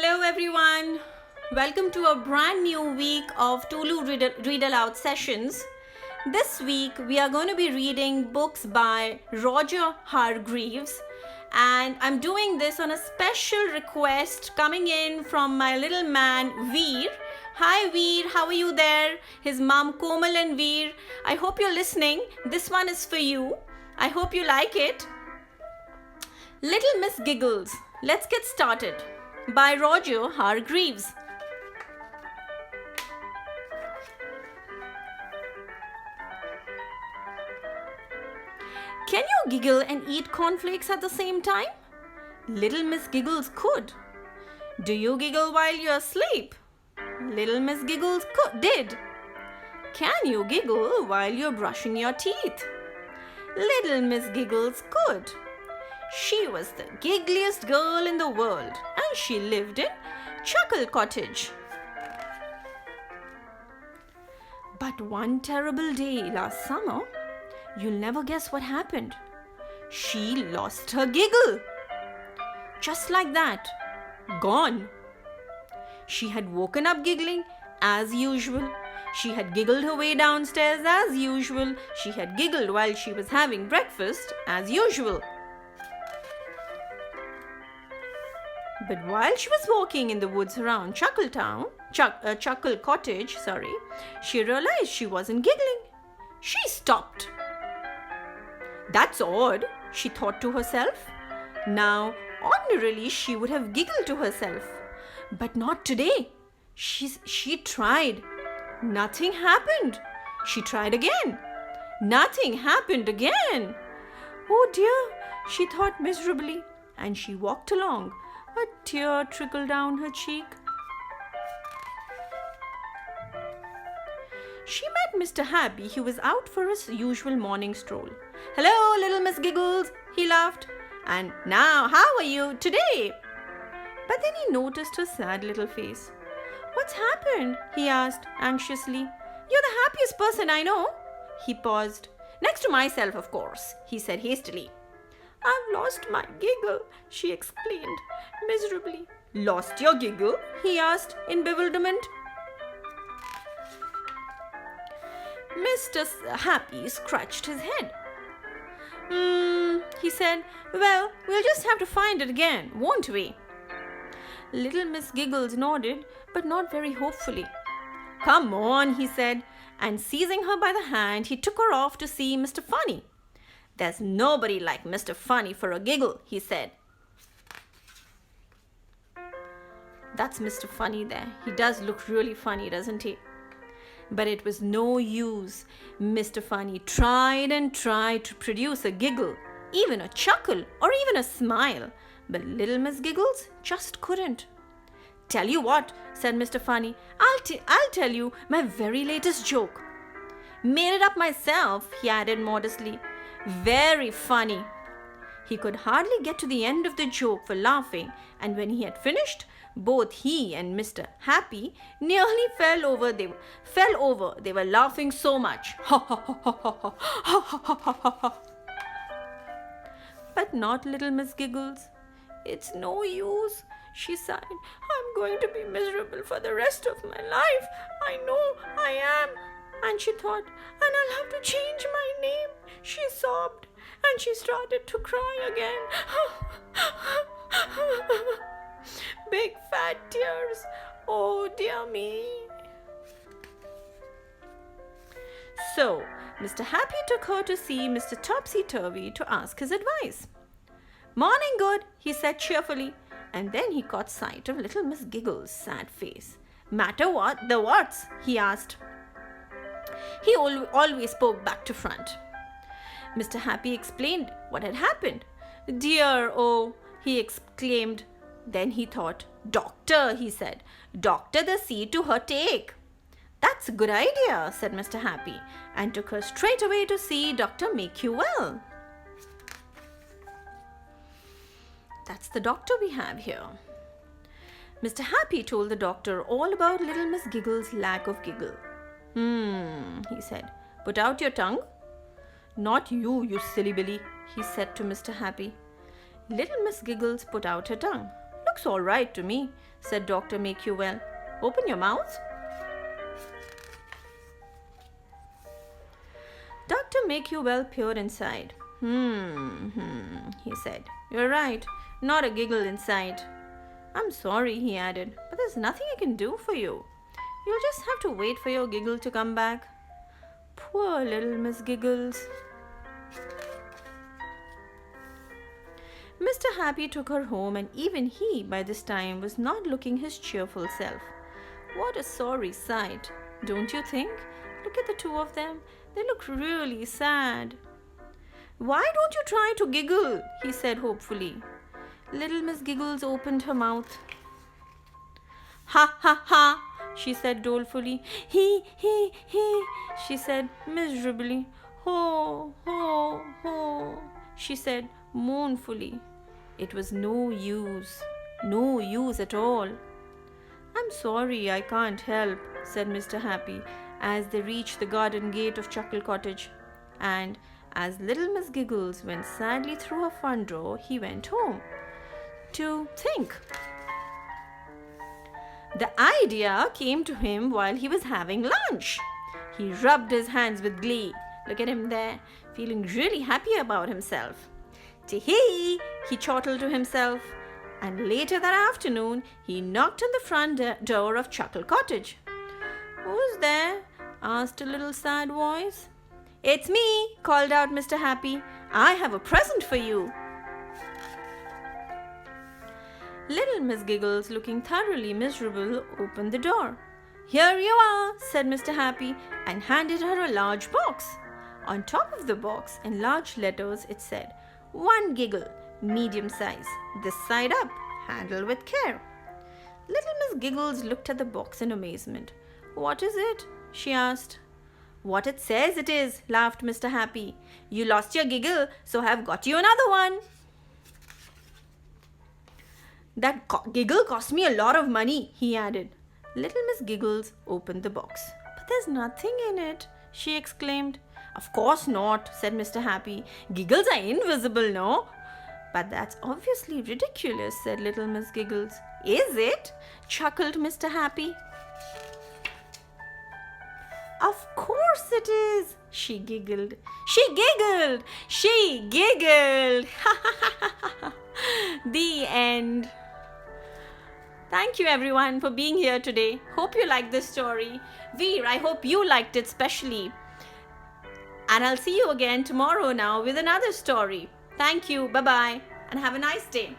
Hello everyone, welcome to a brand new week of Töölö Read Aloud sessions. This week we are going to be reading books by Roger Hargreaves, and I'm doing this on a special request coming in from my little man Veer. Hi Veer, how are you there? His mom Komal and Veer, I hope you're listening. This one is for you. I hope you like it. Little Miss Giggles, let's get started. By Roger Hargreaves. Can you giggle and eat cornflakes at the same time? Little Miss Giggles could. Do you giggle while you're asleep? Little Miss Giggles did. Can you giggle while you're brushing your teeth? Little Miss Giggles could. She was the giggliest girl in the world, and she lived in Chuckle Cottage. But one terrible day last summer, you'll never guess what happened. She lost her giggle. Just like that, gone. She had woken up giggling as usual. She had giggled her way downstairs as usual. She had giggled while she was having breakfast as usual. But while she was walking in the woods around Chuckle Cottage, she realized she wasn't giggling. She stopped. That's odd, she thought to herself. Now, ordinarily she would have giggled to herself, but not today. She tried. Nothing happened. She tried again. Nothing happened again. Oh dear, she thought miserably, and she walked along. A tear trickled down her cheek. She met Mr. Happy, who was out for his usual morning stroll. Hello, little Miss Giggles, he laughed. And now, how are you today? But then he noticed her sad little face. What's happened? He asked anxiously. You're the happiest person I know. He paused. Next to myself, of course, he said hastily. I've lost my giggle, she explained miserably. Lost your giggle? He asked in bewilderment. Mr. Happy scratched his head. He said, well, we'll just have to find it again, won't we? Little Miss Giggles nodded, but not very hopefully. Come on, he said, and seizing her by the hand, he took her off to see Mr. Funny. There's nobody like Mr. Funny for a giggle, he said. That's Mr. Funny there. He does look really funny, doesn't he? But it was no use. Mr. Funny tried and tried to produce a giggle, even a chuckle, or even a smile. But little Miss Giggles just couldn't. Tell you what, said Mr. Funny, I'll tell you my very latest joke. Made it up myself, he added modestly. Very funny. He could hardly get to the end of the joke for laughing, and when he had finished, both he and Mr. Happy nearly fell over. They were laughing so much. Ha ha ha ha ha ha ha ha ha ha. But not little Miss Giggles. It's no use, she sighed. I'm going to be miserable for the rest of my life. I know I am. And she thought, and I'll have to change my name. She sobbed, and she started to cry again. Big fat tears. Oh dear me. So, Mr. Happy took her to see Mr. Topsy-Turvy to ask his advice. Morning, good, he said cheerfully, and then he caught sight of little Miss Giggles' sad face. Matter what? The what's? He asked. He always spoke back to front. Mr. Happy explained what had happened. Dear, oh, he exclaimed. Then he thought, Doctor, he said. Doctor the sea to her take. That's a good idea, said Mr. Happy, and took her straight away to see Dr. Make You Well. That's the doctor we have here. Mr. Happy told the doctor all about little Miss Giggles' lack of giggle. He said, put out your tongue. Not you, you silly Billy, he said to Mr. Happy. Little Miss Giggles put out her tongue. Looks all right to me, said Dr. Make-You-Well. Open your mouth. Dr. Make-You-Well peered inside. He said. You're right, not a giggle inside. I'm sorry, he added, but there's nothing I can do for you. You'll just have to wait for your giggle to come back. Poor little Miss Giggles. Mr. Happy took her home, and even he, by this time, was not looking his cheerful self. What a sorry sight, don't you think? Look at the two of them. They look really sad. Why don't you try to giggle? He said hopefully. Little Miss Giggles opened her mouth. Ha ha ha, she said dolefully. He, she said miserably. Ho, ho, ho, she said mournfully. It was no use at all. I'm sorry, I can't help, said Mr. Happy as they reached the garden gate of Chuckle Cottage. And as little Miss Giggles went sadly through her front door, he went home to think. The idea came to him while he was having lunch. He rubbed his hands with glee. Look at him there, feeling really happy about himself. Tee-hee, he chortled to himself. And later that afternoon, he knocked on the front door of Chuckle Cottage. Who's there? Asked a little sad voice. It's me, called out Mr. Happy. I have a present for you. Little Miss Giggles, looking thoroughly miserable, opened the door. Here you are, said Mr. Happy, and handed her a large box. On top of the box, in large letters, it said, 1 giggle, medium size, this side up, handle with care. Little Miss Giggles looked at the box in amazement. What is it? She asked. What it says it is, laughed Mr. Happy. You lost your giggle, so I've got you another one. That giggle cost me a lot of money, he added. Little Miss Giggles opened the box. But there's nothing in it, she exclaimed. Of course not, said Mr. Happy. Giggles are invisible, no? But that's obviously ridiculous, said little Miss Giggles. Is it? Chuckled Mr. Happy. Of course it is, she giggled. She giggled! She giggled! The end. Thank you everyone for being here today. Hope you liked this story. Veer, I hope you liked it especially. And I'll see you again tomorrow now with another story. Thank you. Bye-bye. And have a nice day.